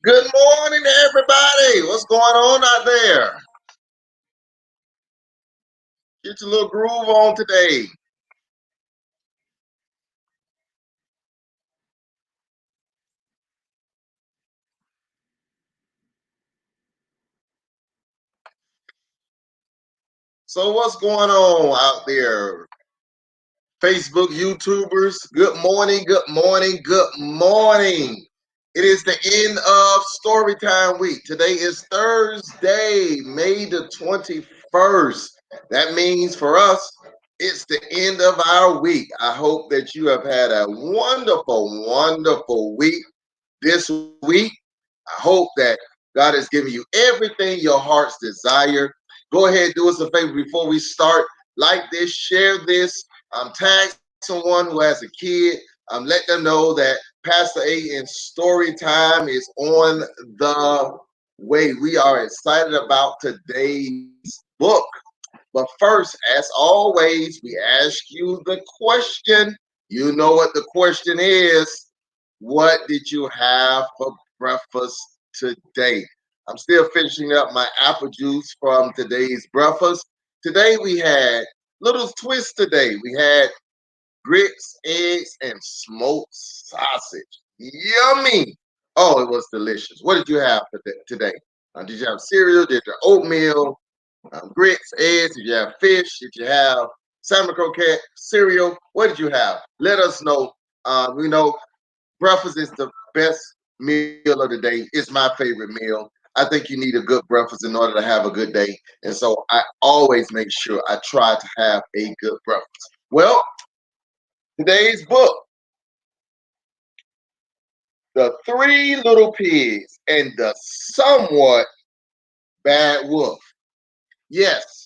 Good morning, everybody. What's going on out there? Get your little groove on today. So, what's going on out there? Facebook YouTubers, good morning, good morning, good morning. It is the end of Storytime week. Today is Thursday, May the 21st. That means for us, it's the end of our week. I hope that you have had a wonderful, wonderful week this week. I hope that God has given you everything your heart's desire. Go ahead, do us a favor before we start. Like this, share this, tag someone who has a kid. Let them know that Pastor A in Story Time is on the way. We are excited about today's book. But first, as always, we ask you the question. You know what the question is. What did you have for breakfast today? I'm still finishing up my apple juice from today's breakfast. Today we had little twist today. We had grits, eggs, and smoked sausage. Yummy. Oh, it was delicious. What did you have for today? Did you have cereal? Did you have oatmeal? Grits, eggs? Did you have fish? Did you have salmon croquette, cereal? What did you have? Let us know. We know breakfast is the best meal of the day. It's my favorite meal. I think you need a good breakfast in order to have a good day. And so I always make sure I try to have a good breakfast. Well, today's book, The Three Little Pigs and the Somewhat Bad Wolf. Yes,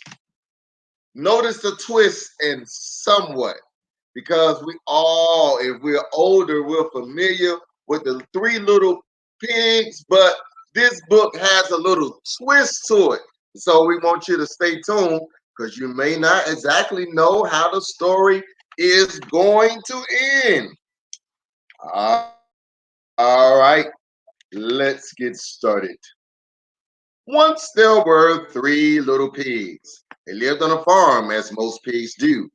notice the twist in somewhat, because we all, if we're older, we're familiar with the three little pigs, but this book has a little twist to it. So we want you to stay tuned because you may not exactly know how the story is going to end. Uh, all right, let's get started. Once there were three little pigs. They lived on a farm, as most pigs do,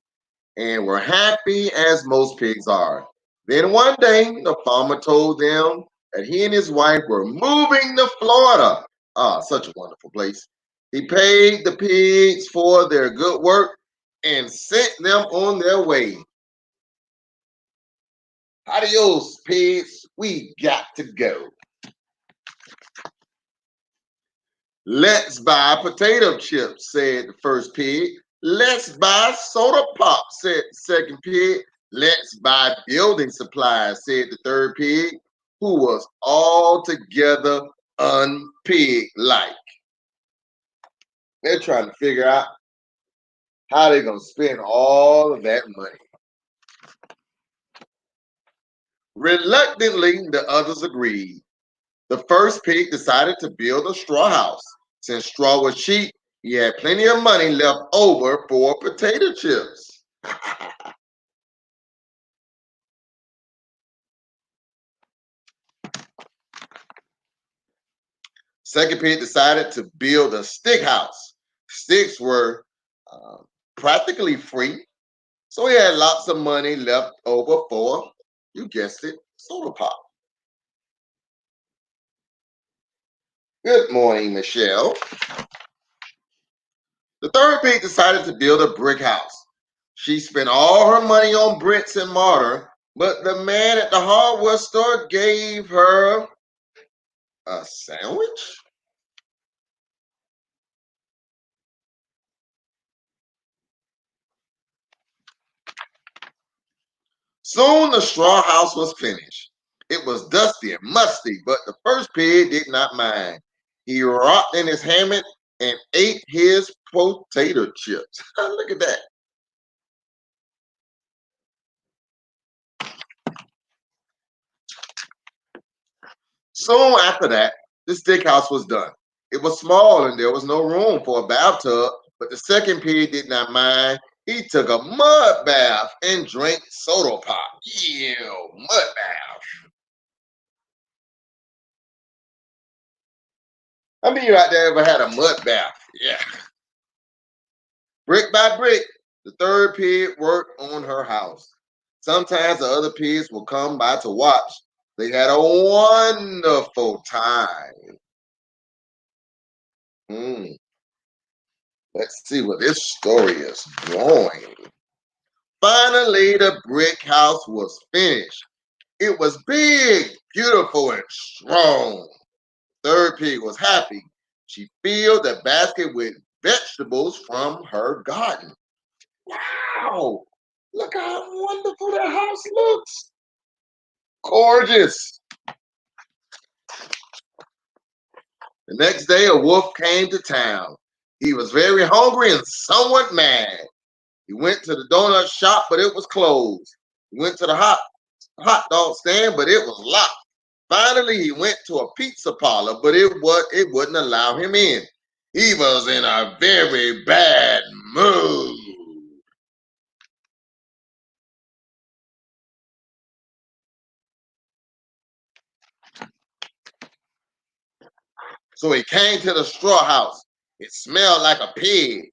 and were happy as most pigs are. Then one day, the farmer told them that he and his wife were moving to Florida. Ah, such a wonderful place. He paid the pigs for their good work and sent them on their way. Adios, pigs. We got to go. Let's buy potato chips, said the first pig. Let's buy soda pop, said the second pig. Let's buy building supplies, said the third pig, who was altogether unpig like. They're trying to figure out how they're going to spend all of that money. Reluctantly, the others agreed. The first pig decided to build a straw house. Since straw was cheap, he had plenty of money left over for potato chips. Second pig decided to build a stick house. Sticks were uh, practically free, so he had lots of money left over for, you guessed it, soda pop. Good morning, Michelle. The third pig decided to build a brick house. She spent all her money on bricks and mortar, but the man at the hardware store gave her a sandwich. Soon the straw house was finished. It was dusty and musty, but the first pig did not mind. He rocked in his hammock and ate his potato chips. Look at that. Soon after that, the stick house was done. It was small and there was no room for a bathtub, but the second pig did not mind. He took a mud bath and drank soda pop. Ew, mud bath. I mean, you out there ever had a mud bath? Yeah. Brick by brick, the third pig worked on her house. Sometimes the other pigs would come by to watch. They had a wonderful time. Hmm. Let's see what this story is going. Finally, the brick house was finished. It was big, beautiful, and strong. Third pig was happy. She filled the basket with vegetables from her garden. Wow! Look how wonderful that house looks. Gorgeous. The next day, a wolf came to town. He was very hungry and somewhat mad. He went to the donut shop, but it was closed. He went to the hot dog stand, but it was locked. Finally, he went to a pizza parlor, but it wouldn't allow him in. He was in a very bad mood. So he came to the straw house. It smelled like a pig.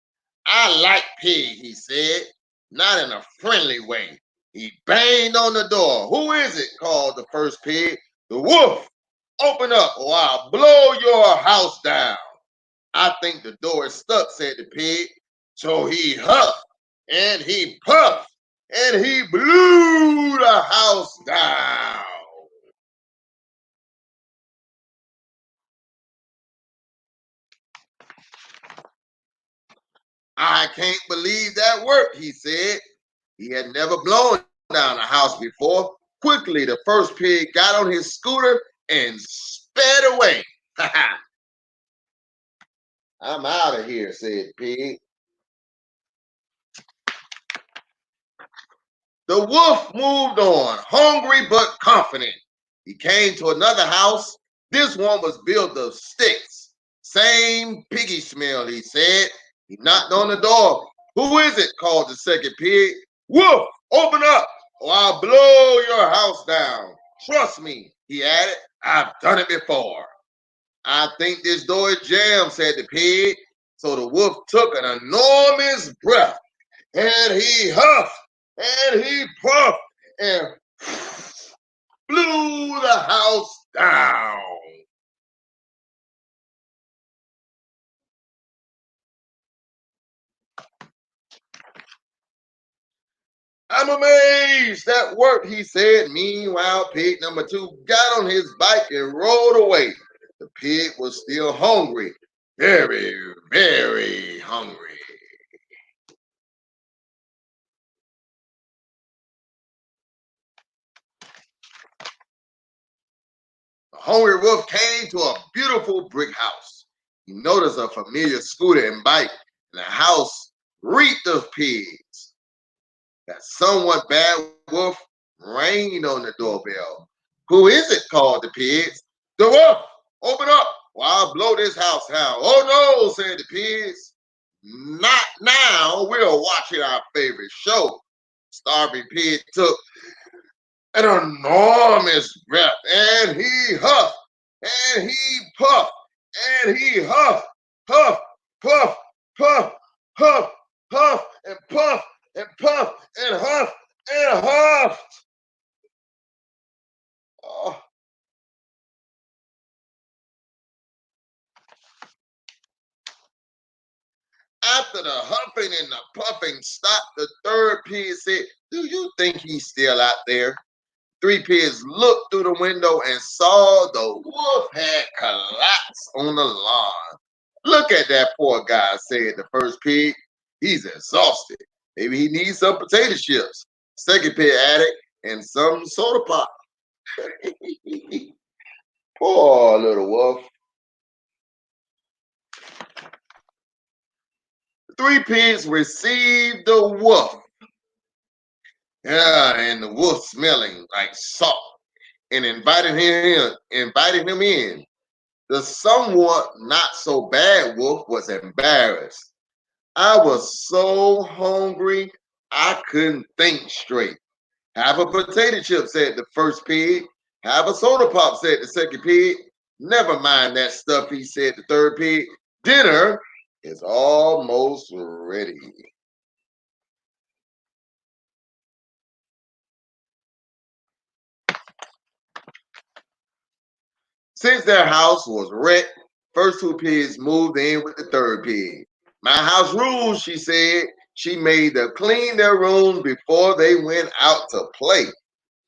I like pig, he said, not in a friendly way. He banged on the door. Who is it? Called the first pig. The wolf. Open up or I'll blow your house down. I think the door is stuck, said the pig. So he huffed and he puffed and he blew the house down. I can't believe that worked, he said. He had never blown down a house before. Quickly, the first pig got on his scooter and sped away. I'm out of here, said the pig. The wolf moved on, hungry but confident. He came to another house. This one was built of sticks. Same piggy smell, he said. He knocked on the door. Who is it? Called the second pig. Wolf, open up or I'll blow your house down. Trust me, he added. I've done it before. I think this door is jammed, said the pig. So the wolf took an enormous breath and he huffed and he puffed and blew the house down. I'm amazed that worked, he said. Meanwhile, pig number two got on his bike and rode away. The pig was still hungry, very, very hungry. The hungry wolf came to a beautiful brick house. He noticed a familiar scooter and bike, and the house reeked of pigs. That somewhat bad wolf rang on the doorbell. Who is it? Called the pigs. The wolf! Open up, or I'll blow this house down. Oh no, said the pigs. Not now. We're watching our favorite show. Starving pig took an enormous breath and he huffed and he puffed and he huffed, puff, puff, puff, huff, huff, and puff and puff and huff and huff. Oh, after the huffing and the puffing stopped, the third pig said, do you think he's still out there? Three pigs looked through the window and saw the wolf had collapsed on the lawn. Look at that poor guy, said the first pig. He's exhausted. Maybe he needs some potato chips. Second pig added, and some soda pop. Poor little wolf. Three pigs received the wolf. Yeah, and the wolf smelling like salt and invited him in. The somewhat not so bad wolf was embarrassed. I was so hungry I couldn't think straight. Have a potato chip, said the first pig. Have a soda pop, said the second pig. Never mind that stuff, he said, the third pig. Dinner is almost ready. Since their house was wrecked, first two pigs moved in with the third pig. My house rules, she said. She made them clean their rooms before they went out to play.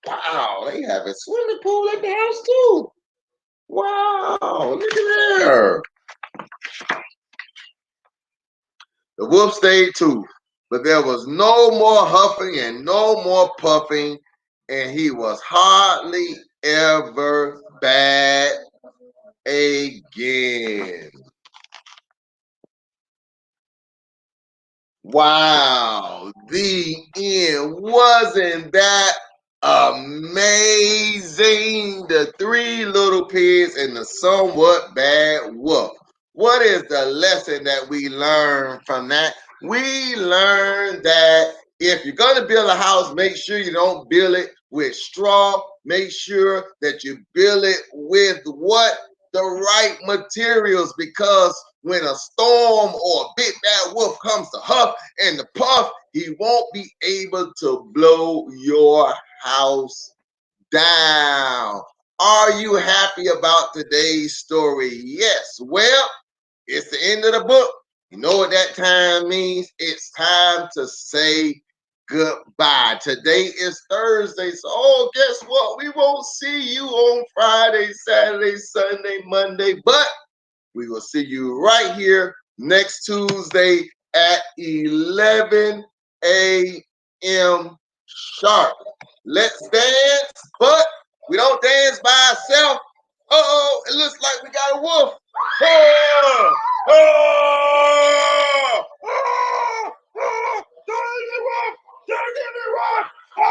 Wow, they have a swimming pool at the house too. Wow, look at there. The wolf stayed too, but there was no more huffing and no more puffing, and he was hardly ever bad again. Wow, the end. Wasn't that amazing? The three little pigs and the somewhat bad wolf. What is the lesson that we learned from that? We learned that if you're going to build a house, make sure you don't build it with straw. Make sure that you build it with what? The right materials, because when a storm or a big bad wolf comes to huff and the puff, he won't be able to blow your house down. Are you happy about today's story? Yes. Well, it's the end of the book. You know what that time means? It's time to say goodbye. Today is Thursday, so guess what? We won't see you on Friday, Saturday, Sunday, Monday, but we will see you right here next Tuesday at 11 a.m. sharp. Let's dance, but we don't dance by ourselves. Uh-oh, it looks like we got a wolf. Oh, oh, oh, oh, don't get wolf! Don't get me wolf! Oh,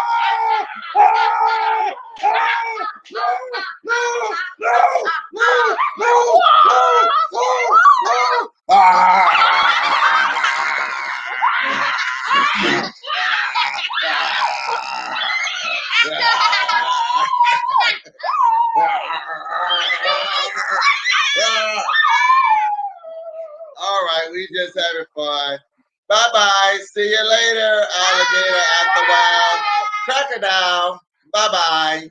oh, oh, no, no, no, no, no, no, no, no. All right, we just having fun. Bye bye. See you later, alligator after a while. Crocodile. Bye bye.